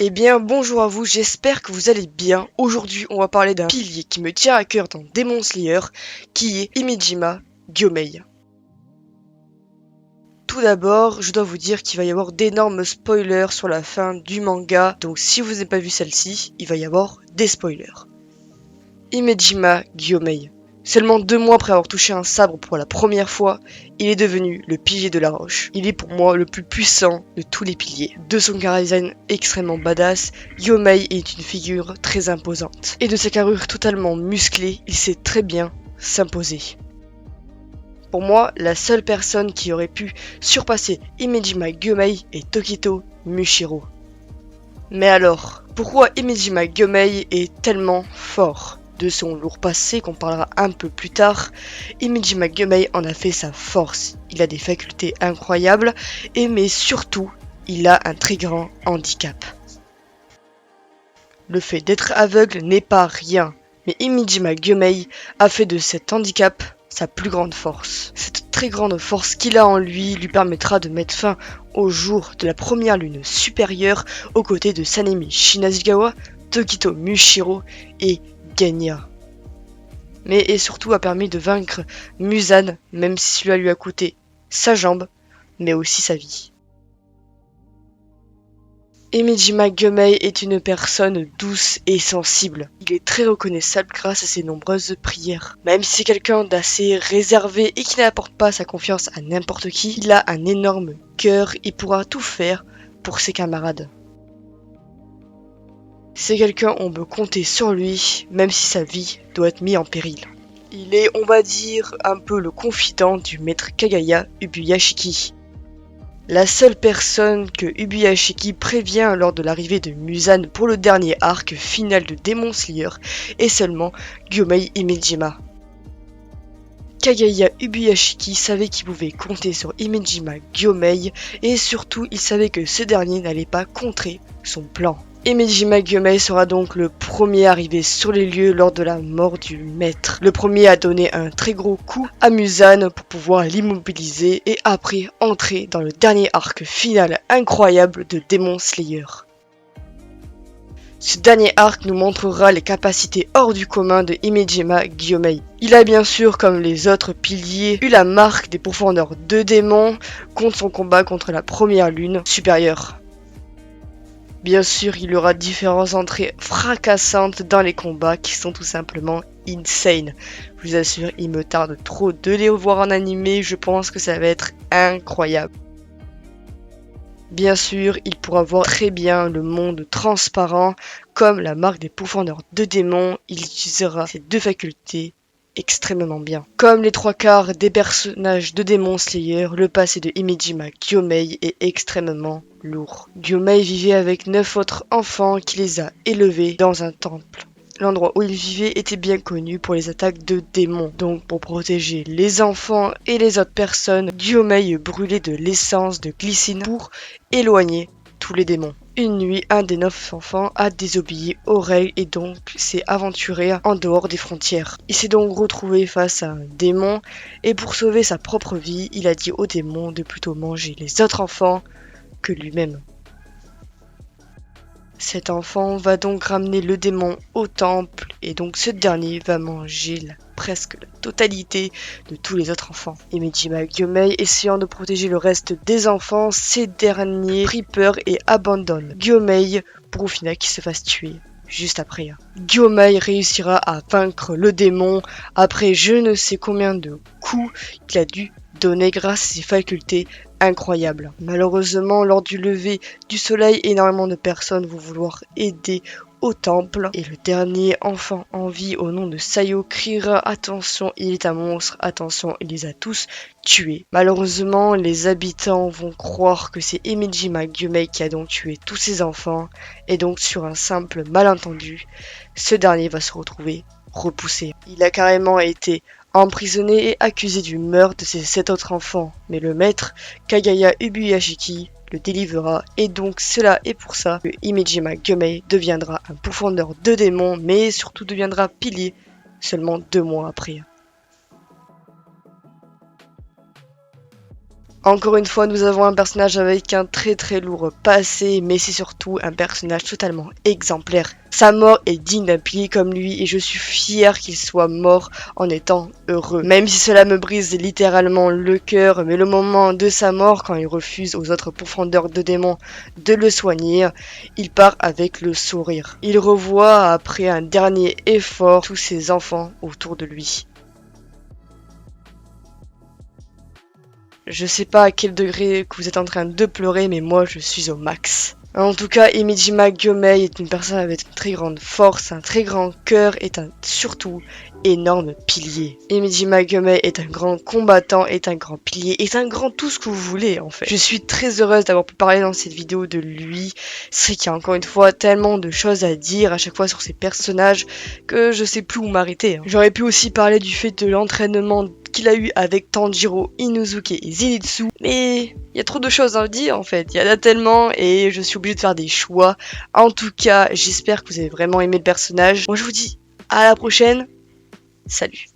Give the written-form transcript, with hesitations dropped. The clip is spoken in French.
Eh bien, bonjour à vous, j'espère que vous allez bien. Aujourd'hui, on va parler d'un pilier qui me tient à cœur dans Demon Slayer, qui est Himejima Gyomei. Tout d'abord, je dois vous dire qu'il va y avoir d'énormes spoilers sur la fin du manga, donc si vous n'avez pas vu celle-ci, il va y avoir des spoilers. Himejima Gyomei. Seulement 2 mois après avoir touché un sabre pour la première fois, il est devenu le pilier de la roche. Il est pour moi le plus puissant de tous les piliers. De son chara-design extrêmement badass, Gyomei est une figure très imposante. Et de sa carrure totalement musclée, il sait très bien s'imposer. Pour moi, la seule personne qui aurait pu surpasser Himejima Gyomei est Tokito Mushiro. Mais alors, pourquoi Himejima Gyomei est tellement fort ? De son lourd passé qu'on parlera un peu plus tard, Himejima Gyomei en a fait sa force. Il a des facultés incroyables, mais surtout, il a un très grand handicap. Le fait d'être aveugle n'est pas rien, mais Himejima Gyomei a fait de cet handicap sa plus grande force. Cette très grande force qu'il a en lui permettra de mettre fin au jour de la première lune supérieure aux côtés de Sanemi Shinasigawa, Tokito Mushiro et Genya. Et surtout a permis de vaincre Muzan, même si cela lui a coûté sa jambe, mais aussi sa vie. Himejima Gyomei est une personne douce et sensible. Il est très reconnaissable grâce à ses nombreuses prières. Même si c'est quelqu'un d'assez réservé et qui n'apporte pas sa confiance à n'importe qui, il a un énorme cœur et pourra tout faire pour ses camarades. C'est quelqu'un on peut compter sur lui, même si sa vie doit être mise en péril. Il est, on va dire, un peu le confident du maître Kagaya Ubuyashiki. La seule personne que Ubuyashiki prévient lors de l'arrivée de Muzan pour le dernier arc final de Demon Slayer est seulement Gyomei Himejima. Kagaya Ubuyashiki savait qu'il pouvait compter sur Himejima Gyomei et surtout il savait que ce dernier n'allait pas contrer son plan. Himejima Gyomei sera donc le premier arrivé sur les lieux lors de la mort du maître. Le premier à donner un très gros coup à Muzan pour pouvoir l'immobiliser et après entrer dans le dernier arc final incroyable de Demon Slayer. Ce dernier arc nous montrera les capacités hors du commun de Himejima Gyomei. Il a bien sûr, comme les autres piliers, eu la marque des pourfendeurs de démons contre son combat contre la première lune supérieure. Bien sûr, il y aura différentes entrées fracassantes dans les combats qui sont tout simplement insane. Je vous assure, il me tarde trop de les revoir en animé, je pense que ça va être incroyable. Bien sûr, il pourra voir très bien le monde transparent, comme la marque des pourfendeurs de démons, il utilisera ces deux facultés extrêmement bien. Comme les 3/4 des personnages de Demon Slayer, le passé de Himejima Gyomei est extrêmement lourd. Gyomei vivait avec 9 autres enfants qui les a élevés dans un temple. L'endroit où il vivait était bien connu pour les attaques de démons. Donc pour protéger les enfants et les autres personnes, Gyomei brûlait de l'essence de glycine pour éloigner tous les démons. Une nuit, un des 9 enfants a désobéi aux règles et donc s'est aventuré en dehors des frontières. Il s'est donc retrouvé face à un démon et pour sauver sa propre vie, il a dit au démon de plutôt manger les autres enfants que lui-même. Cet enfant va donc ramener le démon au temple et donc ce dernier va manger presque la totalité de tous les autres enfants. Himejima Gyomei, essayant de protéger le reste des enfants, ces derniers prit peur et abandonnent Gyomei pour au final qu'il se fasse tuer. Juste après. Gyomei réussira à vaincre le démon après je ne sais combien de coups qu'il a dû donner grâce à ses facultés incroyables. Malheureusement, lors du lever du soleil, énormément de personnes vont vouloir aider au temple et le dernier enfant en vie au nom de Sayo criera attention, il est un monstre, attention, il les a tous tués. Malheureusement, les habitants vont croire que c'est Himejima Gyomei qui a donc tué tous ses enfants et donc sur un simple malentendu, ce dernier va se retrouver repoussé. Il a carrément été emprisonné et accusé du meurtre de ses 7 autres enfants, mais le maître Kagaya Ubuyashiki le délivra et donc cela est pour ça que Himejima Gyomei deviendra un pourfendeur de démons mais surtout deviendra pilier seulement 2 mois après. Encore une fois, nous avons un personnage avec un très très lourd passé, mais c'est surtout un personnage totalement exemplaire. Sa mort est digne d'un pilier comme lui et je suis fier qu'il soit mort en étant heureux. Même si cela me brise littéralement le cœur, mais le moment de sa mort, quand il refuse aux autres pourfendeurs de démons de le soigner, il part avec le sourire. Il revoit après un dernier effort tous ses enfants autour de lui. Je sais pas à quel degré que vous êtes en train de pleurer, mais moi je suis au max. En tout cas, Imejima Gyomei est une personne avec une très grande force, un très grand cœur et un surtout énorme pilier. Imejima Gyomei est un grand combattant, est un grand pilier, est un grand tout ce que vous voulez en fait. Je suis très heureuse d'avoir pu parler dans cette vidéo de lui. C'est qu'il y a encore une fois tellement de choses à dire à chaque fois sur ces personnages que je sais plus où m'arrêter. J'aurais pu aussi parler du fait de l'entraînement qu'il a eu avec Tanjiro, Inosuke et Zenitsu, mais il y a trop de choses à dire en fait, il y en a tellement et je suis obligée de faire des choix. En tout cas, j'espère que vous avez vraiment aimé le personnage. Moi je vous dis à la prochaine, salut.